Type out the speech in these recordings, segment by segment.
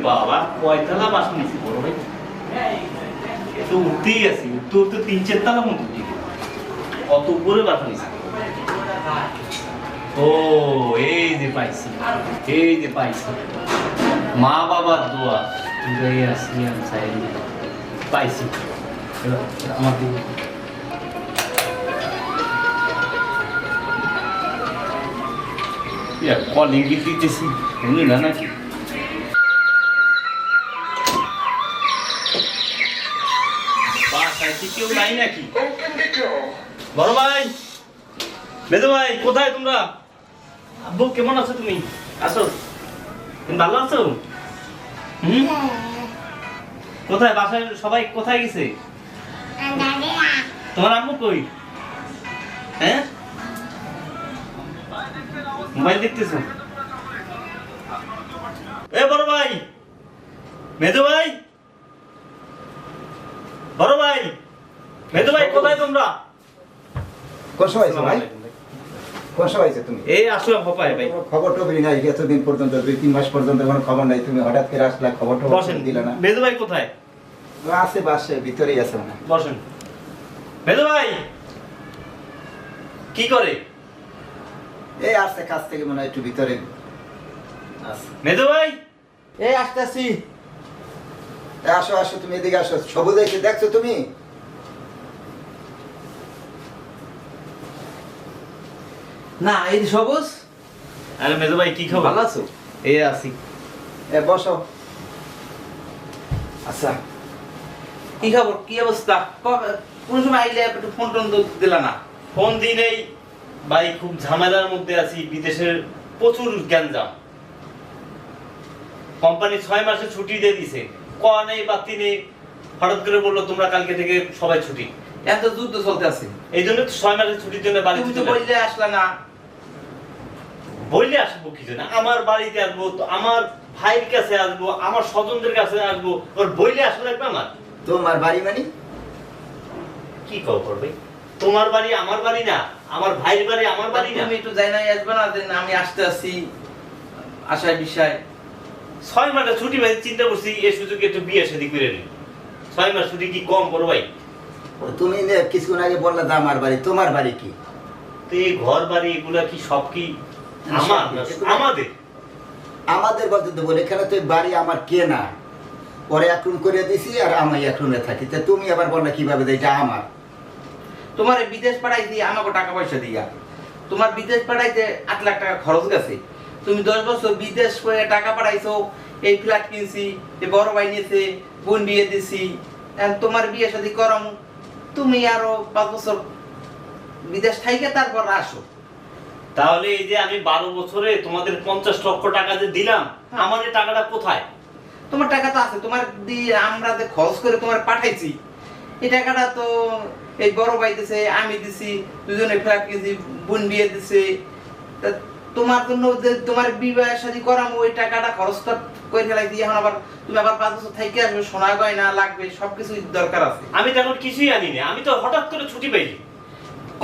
বাবা কয়তলা বাসা নিছি বড় ভাই তো উঠতেই আছি তোর তো 3-4 তলা মতো উঠি কত উপরে বাসা নিছি ও এই যে পাইছি মা বাবার দোয়া তুই আসি আমি চাই পাইছি আমার দিকে কলিং দিতেছি শুনলি না নাকি কেউ নাই নাকি বড় ভাই মেজো ভাই কোথায় তোমরা আব্বু কেমন আছো তুমি আসো তুমি ভালো আছো কোথায় বাসায় সবাই কোথায় গেছে তোমার আম্মু কই হ্যাঁ মোবাইল দেখতেছো এ বড় ভাই মেজো ভাই বড় ভাই মেজো ভাই কোথায় তোমরা কোন সময় ভাই কোন সময় তুমি এই আসলাম হপায় ভাই খবর তো বেরি নাই এতদিন পর্যন্ত 2-3 মাস পর্যন্ত কোনো খবর নাই তুমি হঠাৎ করে আসলা খবরটা বসেন দিলা না মেজো ভাই কোথায় আছে বাসে ভিতরেই আছে না বসেন মেজো ভাই কি করে এই আসছে কাছ থেকে মনে হয় একটু ভিতরে আছে মেজো ভাই এই আসতেছি আসো আসো তুমি এদিকে আসো সবুজ এসে দেখছো তুমি না এই সবুজ আরে মেজো ভাই কি খবর ভালো আছো এই আছি এ বসো আচ্ছা কি খবর কি অবস্থা কোন সময় আইলে একটু ফোন টোন তো দিলা না ফোন দিনেই ভাই খুব ঝামেলার মধ্যে আছি বিদেশের প্রচুর গ্যাঞ্জাম কোম্পানি 6 মাসে ছুটি দিয়ে দিছে কোয়া নেই বাতি নেই হঠাৎ করে বললো তোমরা কালকে থেকে সবাই ছুটি এত যুদ্ধ চলতে আছে এই জন্য তো 6 মাসের ছুটির জন্য বাড়িতে তুমি তো চলে বললে আসলা না বললে আসবো কি জন্য আমার বাড়িতে আসবো তো আমার ভাইয়ের কাছে আসবো আমার স্বজনদের কাছে আসবো ওর বইলে আসলে লাগবে আমার তোমার বাড়ি মানে কি খবর ভাই তোমার বাড়ি আমার বাড়ি না আমার ভাইয়ের বাড়ি আমার বাড়ি না তুমি একটু যাই না আসবে না যে আমি আসতে আসি আশায় বিষয় 6 মাসে ছুটি ভাই চিন্তা করছি এই সুযোগে একটু বিয়ে শাদী করে নিই 6 মাস ছুটি কি কম বড় ভাই তুমি কিছুক্ষণ আগে বললা যে আমার বাড়ি তোমার বাড়ি কি তো এই ঘর বাড়ি এগুলা কি সব কি আমার আমাদের আমাদের বলতে দেবো এখানে তো বাড়ি আমার কে না পরে এখন করে দিছি আর আমি এখনে থাকি তা তুমি আবার বললা কিভাবে যে এটা আমার তোমার বিদেশ পাঠাইছি আমাকে টাকা পয়সা দিয়া তোমার বিদেশ পাঠাইতে 8 লাখ টাকা খরচ গেছে তুমি 10 বছর বিদেশ করে টাকা পাঠাইছো এই ফ্ল্যাট কিনছি এই বড় ভাই নিয়েছে বোন বিয়ে দিছি এখন তোমার বিয়ে শাদী করম তুমি আরো 5 বছর বিদেশ থাইকে তারপর আসো তাহলে এই যে আমি 12 বছরে তোমাদের 50 লক্ষ টাকা যে দিলাম আমার এই টাকাটা কোথায় তোমার টাকা তো আছে তোমার দিয়ে আমরা যে খরচ করে তোমার পাঠাইছি এই টাকাটা তো এই বড় ভাই দিছে আমি দিছি দুজনে ফ্ল্যাট কিনছি বোন বিয়ে দিছে তা তোমার জন্য যে তোমার বিবাহ শাদী করাম ওই টাকাটা খরচটা করে ফেলাই দিয়ে এখন আবার তুমি আবার 5 বছর থাইকে আসবে সোনা গয়না লাগবে সবকিছু দরকার আছে আমি তো এখন কিছুই আনি না আমি তো হঠাৎ করে ছুটি পেয়েছি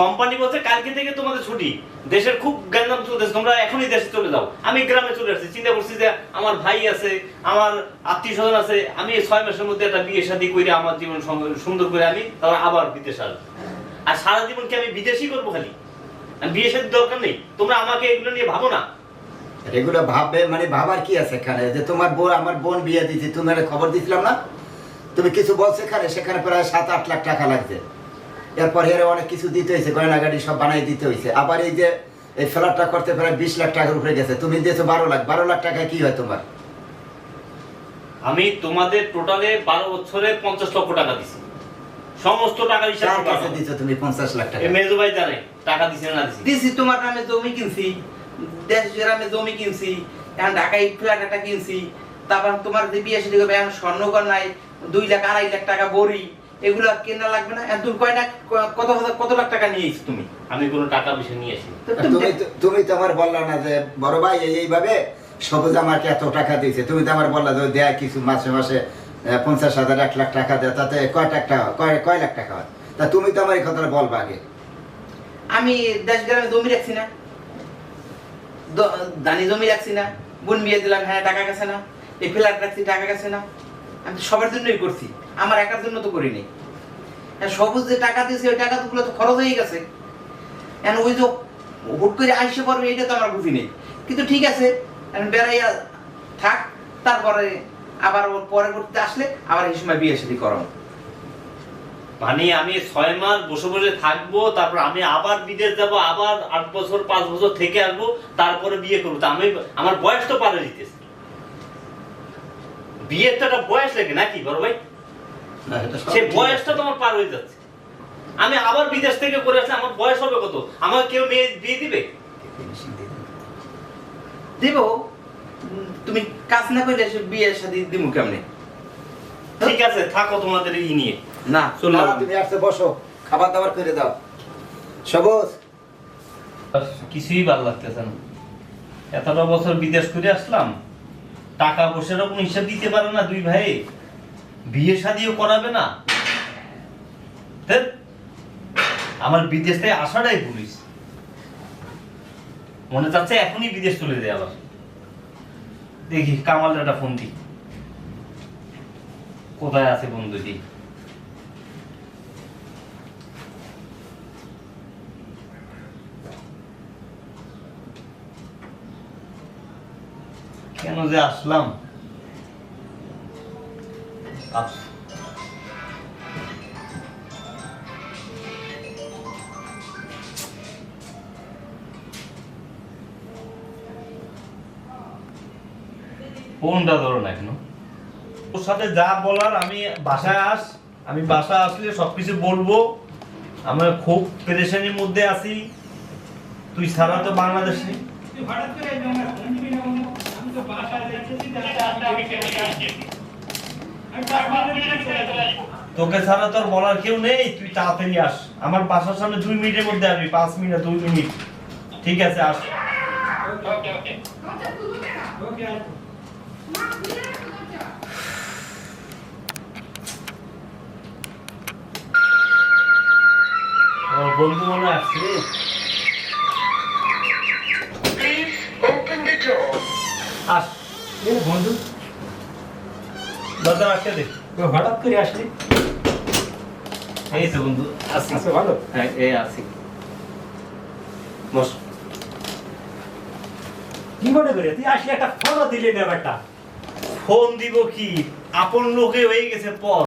কোম্পানি বলছে কালকে থেকে তোমাদের ছুটি দেশের খুব গ্যাঞ্জাম চলতেছে তোমরা এখনই দেশে চলে যাও আমি গ্রামে চলে আসছি চিন্তা করছি যে আমার ভাই আছে আমার আত্মীয় স্বজন আছে আমি এই 6 মাসের মধ্যে একটা বিয়ে শাদী করে আমার জীবন সুন্দর করে আমি তারপর আবার বিদেশ আসবো আর সারা জীবন কি আমি বিদেশই করবো খালি আমি বিয়ে শাদীর দরকার নেই তোমরা আমাকে এগুলো নিয়ে ভাবো না এগুলো ভাববে মানে ভাবার কি আছে এখানে যে তোমার বোন আমার বোন বিয়ে দিয়েছি তুমি একটা খবর দিছিলাম না তুমি কিছু বলছো এখানে সেখানে প্রায় 7-8 লাখ টাকা লাগছে এরপর এর অনেক কিছু দিতে হয়েছে গয়না গাড়ি সব বানাই দিতে হয়েছে আবার এই যে এই ফ্ল্যাটটা করতে প্রায় 20 লাখ টাকার উপরে গেছে তুমি দিয়েছো 12 লাখ টাকা কি হয় তোমার আমি তোমাদের টোটালে 12 বছরে 50 লক্ষ টাকা দিছি সমস্ত টাকা হিসাব কার কাছে দিয়েছো তুমি 50 লাখ টাকা এই মেজো ভাই জানে টাকা দিছি না দিছি দিছি তোমার নামে জমি কিনছি দেশ গ্রামে জমি কিনছি এখন ঢাকায় ফ্ল্যাট একটা কিনছি তারপর তোমার যে বিয়ে শাদী করবে এখন স্বর্ণকর নাই 2 লাখ 2.5 লাখ টাকা বড়ি এগুলো কেনা লাগবে না তুমি কত লাখ টাকা নিয়েছো তুমি আমি কোনো টাকা পয়সা নিয়ে আসি তুমি তো আমার বললা না যে বড় ভাই এইভাবে সবুজ আমাকে এত টাকা দিয়েছে তুমি তো আমার বললা যে দেয় কিছু মাসে মাসে 50,000 1 লাখ টাকা দেয় তাতে কয় লাখ টাকা হয় তা তুমি তো আমার এই কথাটা বলবা আগে আমি দেশ গ্রামে জমি রাখছি না দানি জমি রাখছি না বোন বিয়ে দিলাম হ্যাঁ টাকা গেছে না এই ফ্ল্যাট রাখছি টাকা গেছে না, আমি তো সবার জন্যই করছি, আমার একার জন্য তো করিনি। সবুজ যে টাকা দিয়েছে ওই টাকা তো খরচ হয়ে গেছে, এখন ওই যে হুট করে আইসে পড়বে এটা তো আমার বুঝি নেই। কিন্তু ঠিক আছে, এখন বেড়াইয়া থাক, তারপরে আবার ওর পরবর্তীতে আসলে আবার এই সময় বিয়ে শাদী করাবো। মানে আমি 6 মাস বসে বসে থাকবো, তারপর আমি আবার বিদেশ যাব, আবার 8 বছর 5 বছর থেকে আসবো, তারপরে বিয়ে করবো? তা আমি, আমার বয়স তো পার হয়ে যেতেছে। বিয়ের তো একটা বয়স লাগে নাকি বড় ভাই? না, এটা সব সে ঠিক বয়সটা আছে। তো আমার পার হয়ে যাচ্ছে। আমি আবার বিদেশ থেকে করে আসলে আমার বয়স হবে কত? আমার কেউ মেয়ে বিয়ে দিবে? দিব, তুমি কাজ না করলে সে বিয়ে শাদী দিব কেমনে? ঠিক আছে, থাকো তোমাদের ই নিয়ে। না না, চললাম। তুমি আসতে বসো, খাবার দাবার করে দাও। সবুজ, কিছুই ভালো লাগতেছে না। এতটা বছর বিদেশ করে আসলাম, টাকা পয়সারও কোনো হিসাব দিতে পারে না দুই ভাই, বিয়ে শাদিও করাবে না। ধ্যাৎ, আমার বিদেশ থেকে আসাটাই পুলিশ মনে চাচ্ছে এখনই বিদেশ চলে যায়। আবার দেখি কামালের একটা ফোন দিই, কোথায় আছে বন্ধুটি। কেন যে আসলাম? ফোনটা ধরো না কেন? ওর সাথে যা বলার আমি বাসায় আমি বাসায় আসলে সবকিছু বলবো। আমরা খুব পেরেশানির মধ্যে আছি, তুই ছাড়া তো বাংলাদেশে। তোকে ছাড়া তোর বলার কেউ নেই, তুই তাড়াতাড়ি আস। আমার বাসার সামনে 2 মিনিটের মধ্যে আসবি, 5 মিনিট 2 মিনিট। ঠিক আছে, আস। আমার বন্ধু মনে আসছে রে। আস বন্ধু, দরজা রাখতে দে। হঠাৎ করে আসলি? এই তো বন্ধু আসি। আচ্ছা, ভালো। হ্যাঁ, এই আসি। বস। কি মনে করে তুই আসলে একটা ফোনও দিলি না ব্যাটা? ফোন দিব কি, আপন লোকে হয়ে গেছে পর।